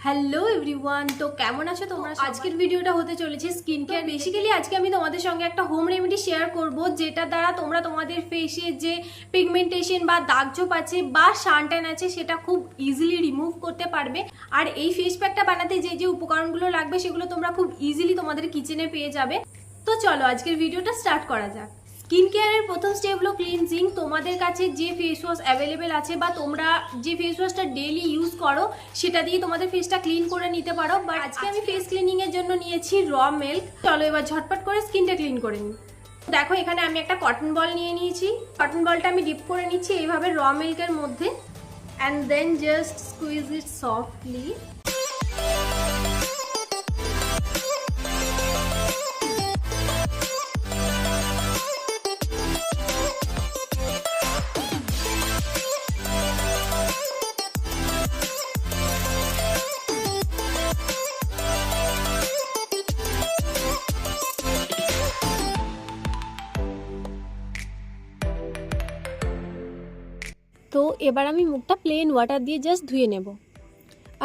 Hello everyone, তো কেমন আছো তোমরা? আজকের ভিডিওটা হতে চলেছে স্কিন কেয়ার। বেসিক্যালি আজকে আমি তোমাদের সঙ্গে একটা হোম রেমেডি শেয়ার করব, যেটা দ্বারা তোমরা তোমাদের ফেসে যে পিগমেন্টেশন বা দাগছোপ আছে বা সানট্যান আছে সেটা খুব ইজিলি রিমুভ করতে পারবে। আর এই ফেস প্যাকটা বানাতে যে যে উপকরণগুলো লাগবে সেগুলো তোমরা খুব ইজিলি তোমাদের কিচেনে পেয়ে যাবে। তো চলো আজকের ভিডিওটা স্টার্ট করা যাক। স্কিন কেয়ারের প্রথম স্টেপ হলো ক্লিনজিং। তোমাদের কাছে যে ফেস ওয়াশ অ্যাভেলেবেল আছে বা তোমরা যে ফেস ওয়াশটা ডেইলি ইউজ করো সেটা দিয়ে তোমাদের ফেসটা ক্লিন করে নিতে পারো। বাট আজকে আমি ফেস ক্লিনিং এর জন্য নিয়েছি র মিল্ক। চলো এবার ঝটপট করে স্কিনটা ক্লিন করে নিই। দেখো এখানে আমি একটা কটন বল নিয়ে নিয়েছি। কটন বলটা আমি ডিপ করে নিচ্ছি এইভাবে র মিল্কের মধ্যে, and then just squeeze it softly. তো এবার আমি মুখটা প্লেন ওয়াটার দিয়ে জাস্ট ধুয়ে নেব।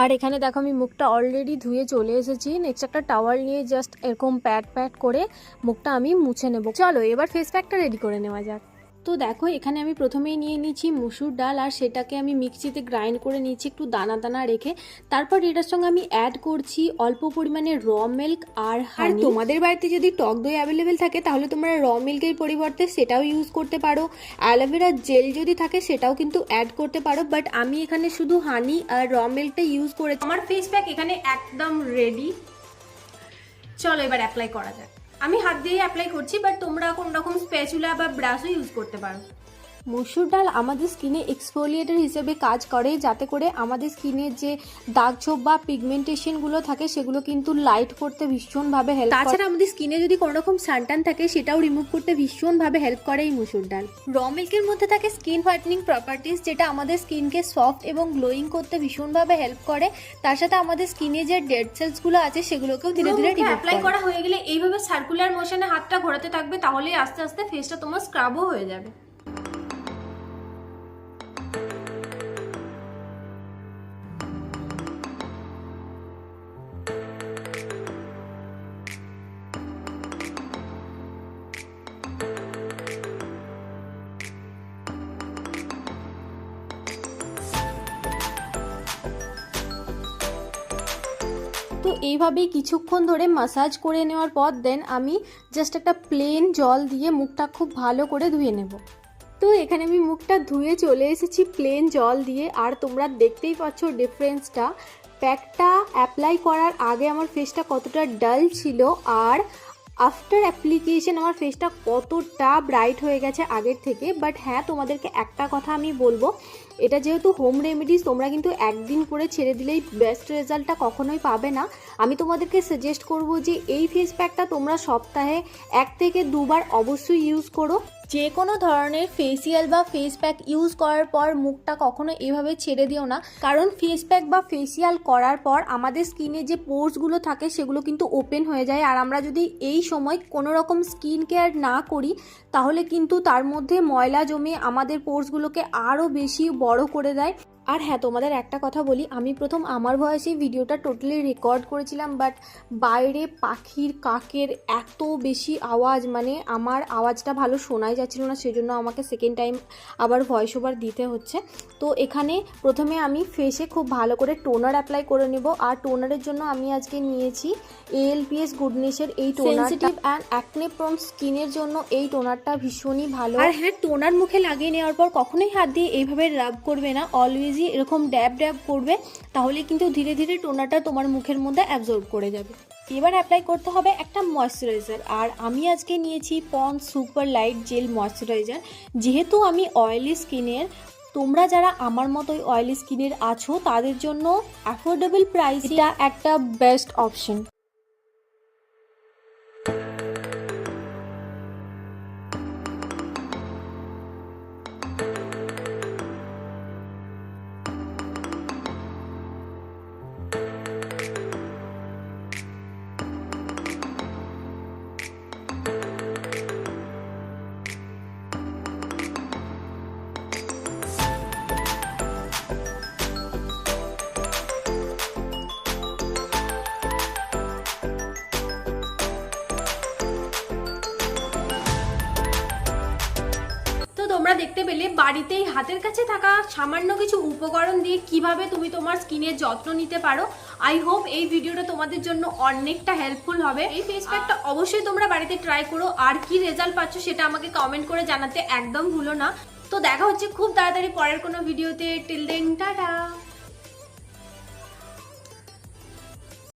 আর এখানে দেখো আমি মুখটা অলরেডি ধুয়ে চলে এসেছি। নেক্সট একটা টাওয়াল নিয়ে জাস্ট এরকম প্যাট প্যাট করে মুখটা আমি মুছে নেব। চলো এবার ফেস প্যাকটা রেডি করে নেওয়া যাক। তো দেখো এখানে আমি প্রথমেই নিয়ে নিচ্ছি মুসুর ডাল, আর সেটাকে আমি মিক্সিতে গ্রাইন্ড করে নিচ্ছি একটু দানা দানা রেখে। তারপর এটার সঙ্গে আমি অ্যাড করছি অল্প পরিমাণে র মিল্ক আর হানি। তোমাদের বাড়িতে যদি টক দই অ্যাভেলেবেল থাকে তাহলে তোমরা র মিল্কের পরিবর্তে সেটাও ইউজ করতে পারো। অ্যালোভেরা জেল যদি থাকে সেটাও কিন্তু অ্যাড করতে পারো, বাট আমি এখানে শুধু হানি আর র মিল্কটা ইউজ করে। আমার ফেস প্যাক এখানে একদম রেডি। চলো এবার অ্যাপ্লাই করা যাক। আমি হাত দিয়ে অ্যাপ্লাই করছি, বাট তোমরা কোন রকম স্প্যাচুলা বা ব্রাশও ইউজ করতে পারো। মসুর ডাল আমাদের স্কিনে এক্সফোলিয়েটর হিসেবে কাজ করে, যাতে করে আমাদের স্কিনের যে দাগছোপ বা পিগমেন্টেশনগুলো থাকে সেগুলো কিন্তু লাইট করতে ভীষণভাবে হেল্প করে। তাছাড়া আমাদের স্কিনে যদি কোনো রকম সানটান থাকে সেটাও রিমুভ করতে ভীষণভাবে হেল্প করে এই মসুর ডাল। র মিল্কের মধ্যে থাকে স্কিন হোয়াইটনিং প্রপার্টিস, যেটা আমাদের স্কিনকে সফট এবং গ্লোয়িং করতে ভীষণভাবে হেল্প করে। তার সাথে আমাদের স্কিনে যে ডেড সেলসগুলো আছে সেগুলোকেও ধীরে ধীরে অ্যাপ্লাই করা হয়ে গেলে এইভাবে সার্কুলার মোশনে হাতটা ঘোরাতে থাকবে, তাহলেই আস্তে আস্তে ফেসটা তোমার স্ক্রাবও হয়ে যাবে। তো এইভাবেই কিছুক্ষণ ধরে মাসাজ করে নেওয়ার পর দেন আমি জাস্ট একটা প্লেন জল দিয়ে মুখটা খুব ভালো করে ধুয়ে নেব। তো এখানে আমি মুখটা ধুয়ে চলে এসেছি প্লেন জল দিয়ে, আর তোমরা দেখতেই পাচ্ছ ডিফারেন্সটা। প্যাকটা অ্যাপ্লাই করার আগে আমার ফেসটা কতটা ডাল ছিল, আর আফটার অ্যাপ্লিকেশন আমার ফেসটা কতটা ব্রাইট হয়ে গেছে আগের থেকে। বাট হ্যাঁ, তোমাদেরকে একটা কথা আমি বলবো, এটা যেহেতু হোম রেমেডিস, তোমরা কিন্তু একদিন করে ছেড়ে দিলেই বেস্ট রেজাল্টটা কখনোই পাবে না। আমি তোমাদেরকে সাজেস্ট করব যে এই ফেস প্যাকটা তোমরা সপ্তাহে 1 থেকে 2 বার অবশ্যই ইউজ করো। যে কোনো ধরনের ফেসিয়াল বা ফেস প্যাক ইউজ করার পর মুখটা কখনো এভাবে ছেড়ে দিও না, কারণ ফেস প্যাক বা ফেসিয়াল করার পর আমাদের স্কিনে যে পোর্সগুলো থাকে সেগুলো কিন্তু ওপেন হয়ে যায়। আর আমরা যদি এই সময় কোনো রকম স্কিন কেয়ার না করি তাহলে কিন্তু তার মধ্যে ময়লা জমে আমাদের পোর্সগুলোকে আরও বেশি বড় করে দেয়। আর হ্যাঁ, তোমাদের একটা কথা বলি, আমি প্রথম আমার ভয়েসে ভিডিওটা টোটালি রেকর্ড করেছিলাম, বাট বাইরে পাখির কাকের এত বেশি আওয়াজ, মানে আমার আওয়াজটা ভালো শোনাই যাচ্ছিল না, সেজন্য আমাকে সেকেন্ড টাইম আবার ভয়েস ওভার দিতে হচ্ছে। তো এখানে প্রথমে আমি ফেসে খুব ভালো করে টোনার অ্যাপ্লাই করে নেব। আর টোনারের জন্য আমি আজকে নিয়েছি ALPS গুডনেসের এই toner. Sensitive and acne prone স্কিনের জন্য এই টোনারটা ভীষণই ভালো। আর হ্যাঁ, টোনার মুখে লাগিয়ে নেওয়ার পর কখনোই হাত দিয়ে এইভাবে রাব করবে না, অলওয়েজ এরকম ড্যাব ড্যাব করবে, তাহলে কিন্তু ধীরে ধীরে টোনারটা তোমার মুখের মধ্যে অ্যাবজর্ব করে যাবে। এবার অ্যাপ্লাই করতে হবে একটা ময়শ্চারাইজার, আর আমি আজকে নিয়েছি Pond's super light gel moisturiser. যেহেতু আমি অয়েলি স্কিনের, তোমরা যারা আমার মতোই অয়েলি স্কিনের আছো তাদের জন্য অ্যাফোর্ডেবল প্রাইস এটা একটা বেস্ট অপশন। তোমরা দেখতে পেলে বাড়িতেই হাতের কাছে থাকা সামান্য কিছু উপকরণ দিয়ে কিভাবে তুমি তোমার স্কিনের যত্ন নিতে পারো। আই হোপ এই ভিডিওটা তোমাদের জন্য অনেকটা হেল্পফুল হবে। এই ফেস প্যাকটা অবশ্যই তোমরা বাড়িতে ট্রাই করো, আর কি রেজাল্ট পাচ্ছ সেটা আমাকে কমেন্ট করে জানাতে একদম ভুলো না। তো দেখা হচ্ছে খুব তাড়াতাড়ি পরের কোনো ভিডিওতে। Till then tata.